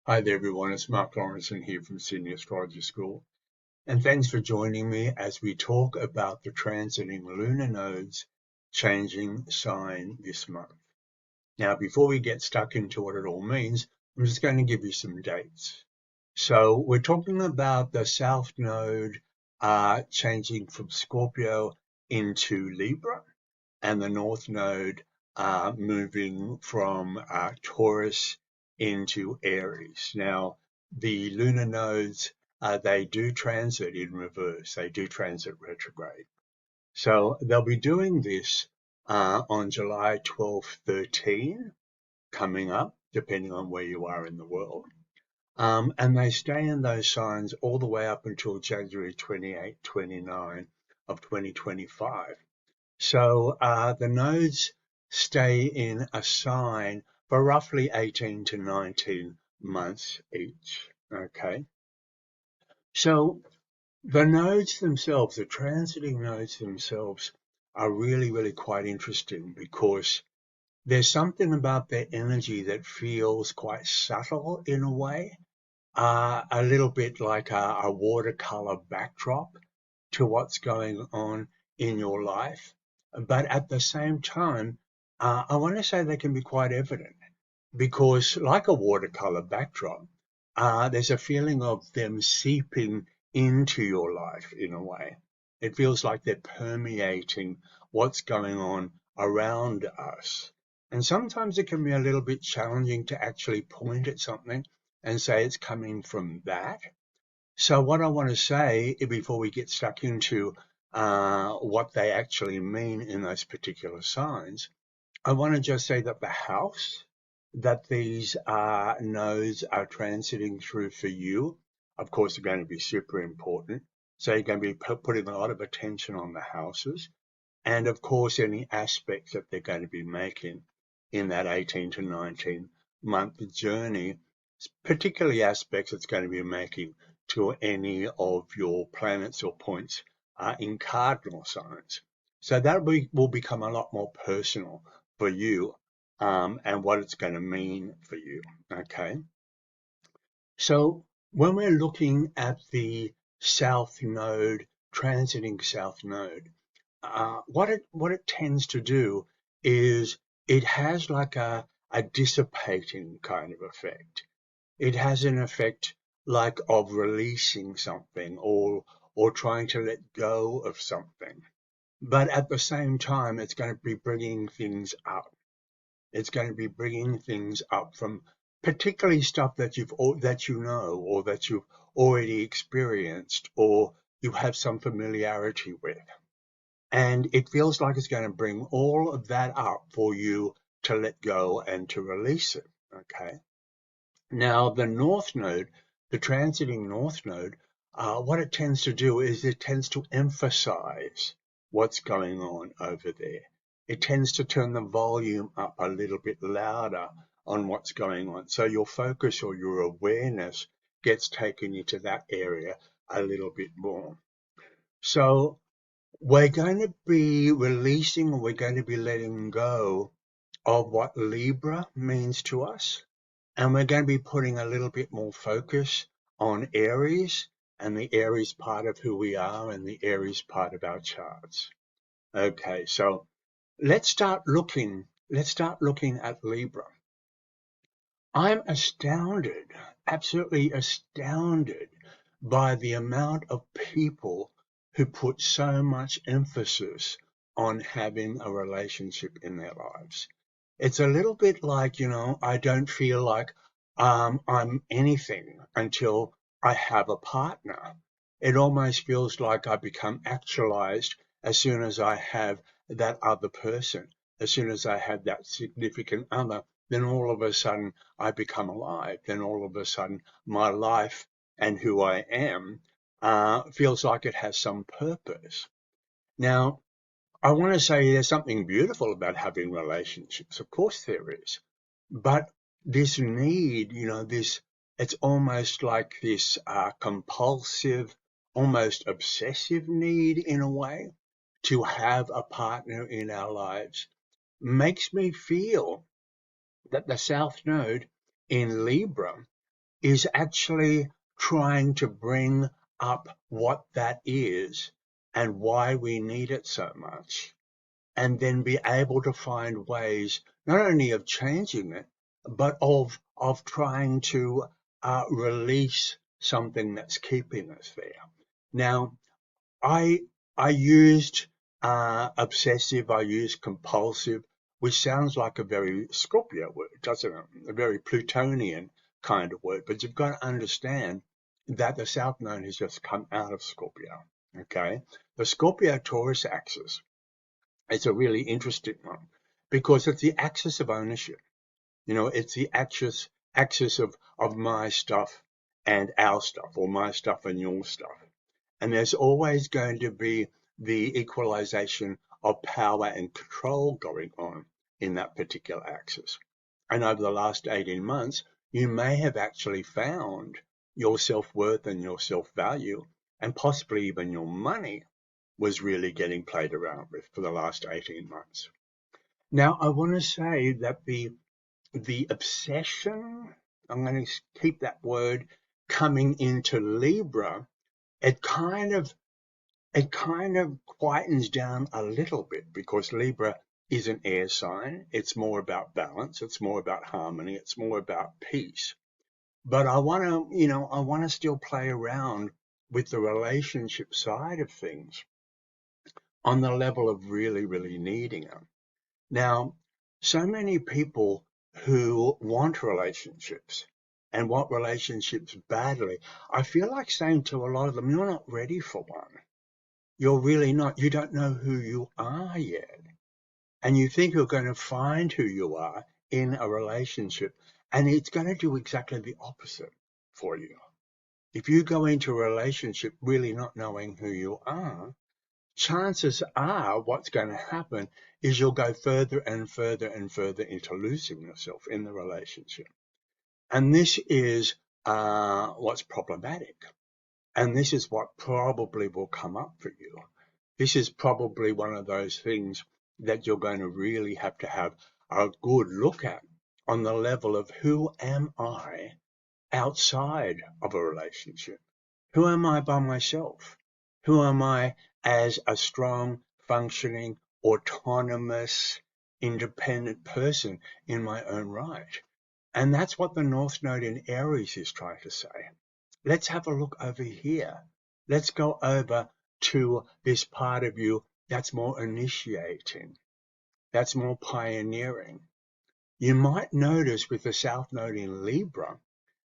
Hi there, everyone. It's Marc Laurenson here from Sydney Astrology School. And thanks for joining me as we talk about the transiting lunar nodes changing sign this month. Now, before we get stuck into what it all means, I'm just going to give you some dates. So we're talking about the South Node changing from Scorpio into Libra, and the North Node moving from Taurus into Aries. Now, the lunar nodes, they do transit in reverse. They do transit retrograde. So they'll be doing this on July 12, 13, coming up, depending on where you are in the world. And they stay in those signs all the way up until January 28, 29 of 2025. So the nodes stay in a sign for roughly 18 to 19 months each. Okay. So the nodes themselves, the transiting nodes themselves, are really, really quite interesting because there's something about their energy that feels quite subtle in a way, a little bit like a watercolor backdrop to what's going on in your life. But at the same time, I want to say they can be quite evident because, like a watercolor backdrop, there's a feeling of them seeping into your life in a way. It feels like they're permeating what's going on around us. And sometimes it can be a little bit challenging to actually point at something and say it's coming from that. So what I want to say before we get stuck into what they actually mean in those particular signs, I want to just say that the house that these nodes are transiting through for you, of course, are going to be super important. So you're going to be putting a lot of attention on the houses and, of course, any aspects that they're going to be making in that 18 to 19 month journey, particularly aspects it's going to be making to any of your planets or points in cardinal signs. So that will become a lot more personal for you and what it's going to mean for you. Okay. So when we're looking at the South Node, transiting South Node, what it tends to do is it has like a dissipating kind of effect. It has an effect like of releasing something or trying to let go of something. But at the same time, it's going to be bringing things up. It's going to be bringing things up from particularly stuff that that you know or that you've already experienced or you have some familiarity with. And it feels like it's going to bring all of that up for you to let go and to release it. Okay. Now, the North Node, the transiting North Node, what it tends to do is it tends to emphasize what's going on over there. It tends to turn the volume up a little bit louder on what's going on. So your focus or your awareness gets taken into that area a little bit more. So we're going to be releasing, we're going to be letting go of what Libra means to us. And we're going to be putting a little bit more focus on Aries and the Aries part of who we are and the Aries part of our charts. Okay, so let's start looking at Libra. I'm astounded, absolutely astounded by the amount of people who put so much emphasis on having a relationship in their lives. It's a little bit like, I don't feel like I'm anything until I have a partner. It almost feels like I become actualized as soon as I have that other person, as soon as I have that significant other, then all of a sudden I become alive. Then all of a sudden my life and who I am feels like it has some purpose. Now, I want to say there's something beautiful about having relationships. Of course there is. But this need, it's almost like this compulsive, almost obsessive need in a way to have a partner in our lives makes me feel that the South Node in Libra is actually trying to bring up what that is and why we need it so much, and then be able to find ways not only of changing it, but of trying to release something that's keeping us there. Now, I I used obsessive, I used compulsive, which sounds like a very Scorpio word, doesn't it? A very Plutonian kind of word. But you've got to understand that the South Node has just come out of Scorpio. Okay, the Scorpio-Taurus axis is a really interesting one because it's the axis of ownership. It's the axis of my stuff and our stuff, or my stuff and your stuff. And there's always going to be the equalization of power and control going on in that particular axis. And over the last 18 months, you may have actually found your self-worth and your self-value, and possibly even your money was really getting played around with for the last 18 months. Now, I want to say that the obsession, I'm going to keep that word, coming into Libra, it kind of quietens down a little bit, because Libra is an air sign. It's more about balance. It's more about harmony. It's more about peace. But I want to still play around with the relationship side of things on the level of really, really needing them. Now, so many people who want relationships and want relationships badly, I feel like saying to a lot of them, you're not ready for one. You're really not. You don't know who you are yet. And you think you're going to find who you are in a relationship, and it's going to do exactly the opposite for you. If you go into a relationship really not knowing who you are, chances are what's going to happen is you'll go further and further and further into losing yourself in the relationship. And this is what's problematic. And this is what probably will come up for you. This is probably one of those things that you're going to really have to have a good look at on the level of, who am I outside of a relationship? Who am I by myself? Who am I as a strong, functioning, autonomous, independent person in my own right? And that's what the North Node in Aries is trying to say. Let's have a look over here. Let's go over to this part of you that's more initiating, that's more pioneering. You might notice with the South Node in Libra,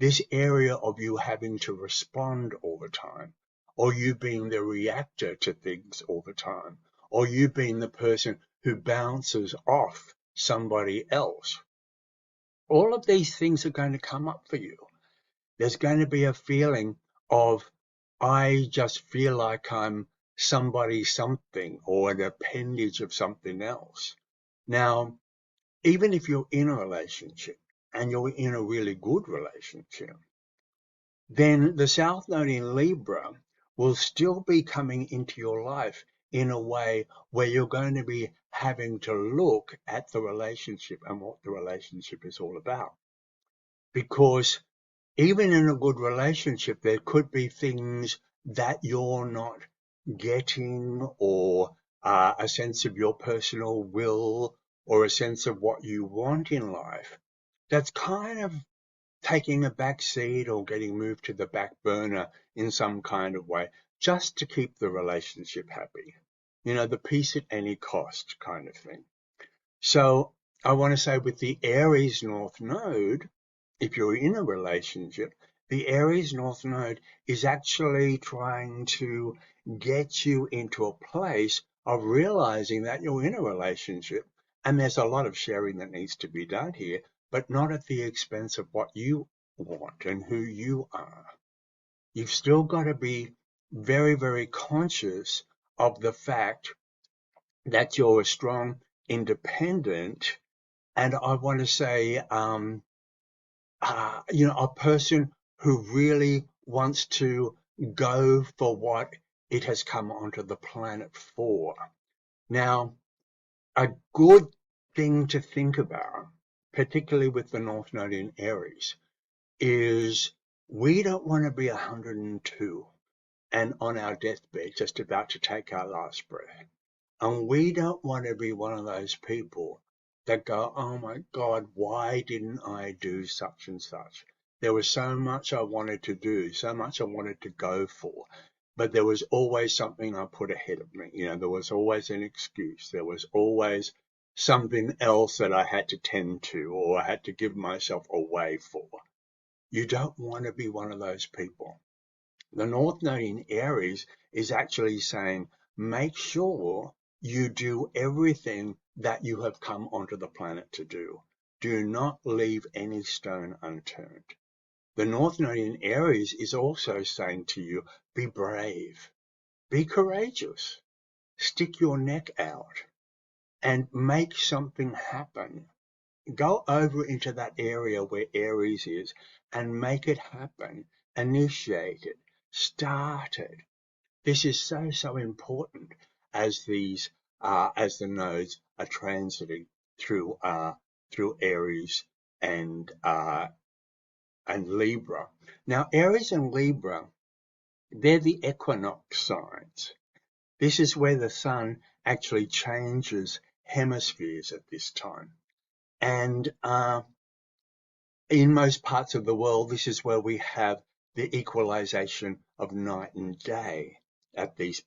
this area of you having to respond all the time, or you being the reactor to things all the time, or you being the person who bounces off somebody else. All of these things are going to come up for you. There's going to be a feeling of, I just feel like I'm somebody something, or an appendage of something else. Now, even if you're in a relationship and you're in a really good relationship, then the South Node in Libra will still be coming into your life in a way where you're going to be having to look at the relationship and what the relationship is all about. Because even in a good relationship, there could be things that you're not getting, or a sense of your personal will, or a sense of what you want in life, that's kind of taking a back seat or getting moved to the back burner in some kind of way, just to keep the relationship happy. The peace at any cost kind of thing. So I want to say, with the Aries North Node, if you're in a relationship, the Aries North Node is actually trying to get you into a place of realizing that you're in a relationship, and there's a lot of sharing that needs to be done here, but not at the expense of what you want and who you are. You've still got to be very, very conscious of the fact that you're a strong, independent, and I want to say, a person who really wants to go for what it has come onto the planet for. Now, a good thing to think about, particularly with the North Node in Aries, is we don't want to be 102 and on our deathbed just about to take our last breath. And we don't want to be one of those people that go, oh my God, why didn't I do such and such? There was so much I wanted to do, so much I wanted to go for, but there was always something I put ahead of me. There was always an excuse. There was always something else that I had to tend to or I had to give myself away for. You don't want to be one of those people. The North Node in Aries is actually saying, make sure you do everything that you have come onto the planet to do. Do not leave any stone unturned. The North Node in Aries is also saying to you, be brave, be courageous, stick your neck out and make something happen. Go over into that area where Aries is and make it happen. Initiate it. Start it. This is so important as the nodes are transiting through Aries and Libra. Now, Aries and Libra, they're the equinox signs. This is where the sun actually changes hemispheres at this time. And in most parts of the world, this is where we have the equalization of night and day at this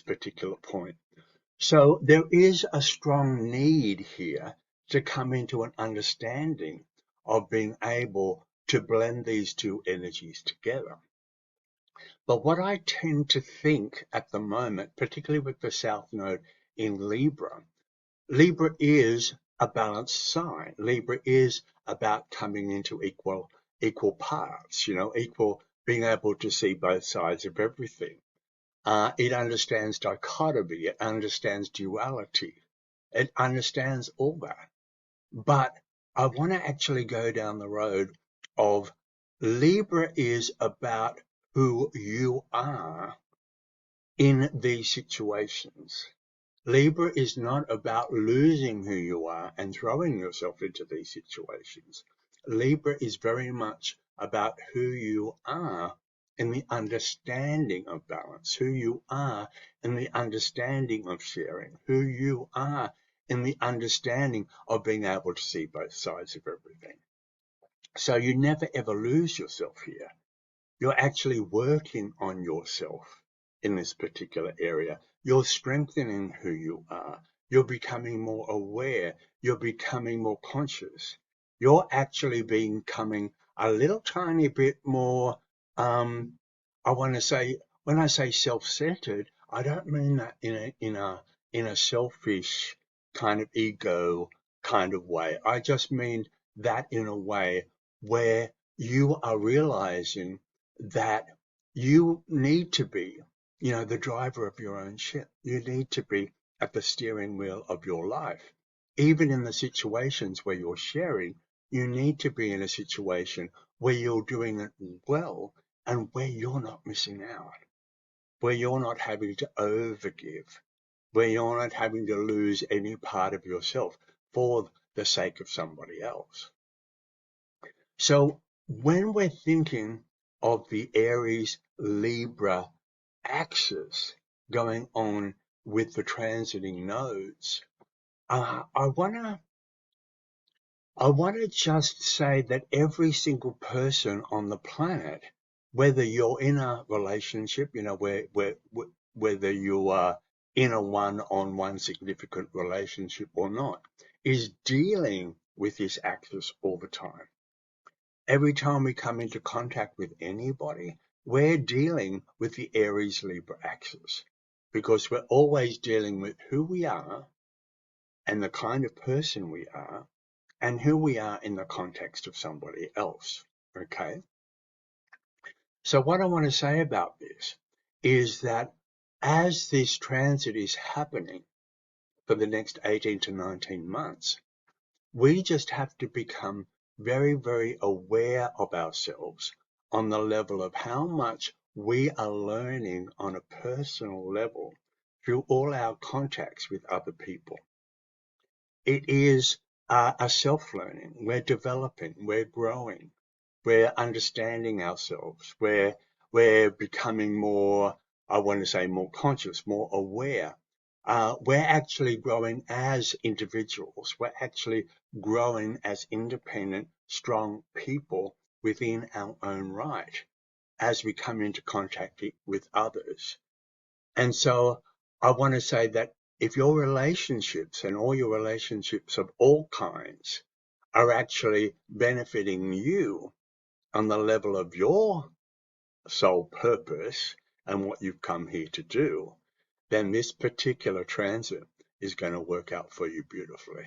particular point. So there is a strong need here to come into an understanding of being able to blend these two energies together. But what I tend to think at the moment, particularly with the South Node in Libra, Libra is a balanced sign. Libra is about coming into equal parts, equal, being able to see both sides of everything. It understands dichotomy. It understands duality. It understands all that. But I want to actually go down the road of Libra is about who you are in these situations. Libra is not about losing who you are and throwing yourself into these situations. Libra is very much about who you are in the understanding of balance, who you are in the understanding of sharing, who you are in the understanding of being able to see both sides of everything. So you never ever lose yourself here. You're actually working on yourself in this particular area. You're strengthening who you are. You're becoming more aware. You're becoming more conscious. You're actually becoming a little tiny bit more, I want to say, when I say self-centered, I don't mean that in a selfish kind of ego kind of way. I just mean that in a way where you are realizing that you need to be, the driver of your own ship. You need to be at the steering wheel of your life. Even in the situations where you're sharing, you need to be in a situation where you're doing it well and where you're not missing out, where you're not having to overgive, where you're not having to lose any part of yourself for the sake of somebody else. So when we're thinking of the Aries Libra axis going on with the transiting nodes, I want to just say that every single person on the planet, whether you're in a relationship, whether you are in a one-on-one significant relationship or not, is dealing with this axis all the time. Every time we come into contact with anybody, we're dealing with the Aries-Libra axis because we're always dealing with who we are and the kind of person we are and who we are in the context of somebody else, okay? So what I want to say about this is that as this transit is happening for the next 18 to 19 months, we just have to become very, very aware of ourselves on the level of how much we are learning on a personal level through all our contacts with other people. It is a self-learning. We're developing, we're growing. we're understanding ourselves, we're becoming more, I want to say more conscious, more aware. We're actually growing as individuals. We're actually growing as independent, strong people within our own right as we come into contact with others. And so I want to say that if your relationships and all your relationships of all kinds are actually benefiting you on the level of your soul purpose and what you've come here to do, then this particular transit is going to work out for you beautifully.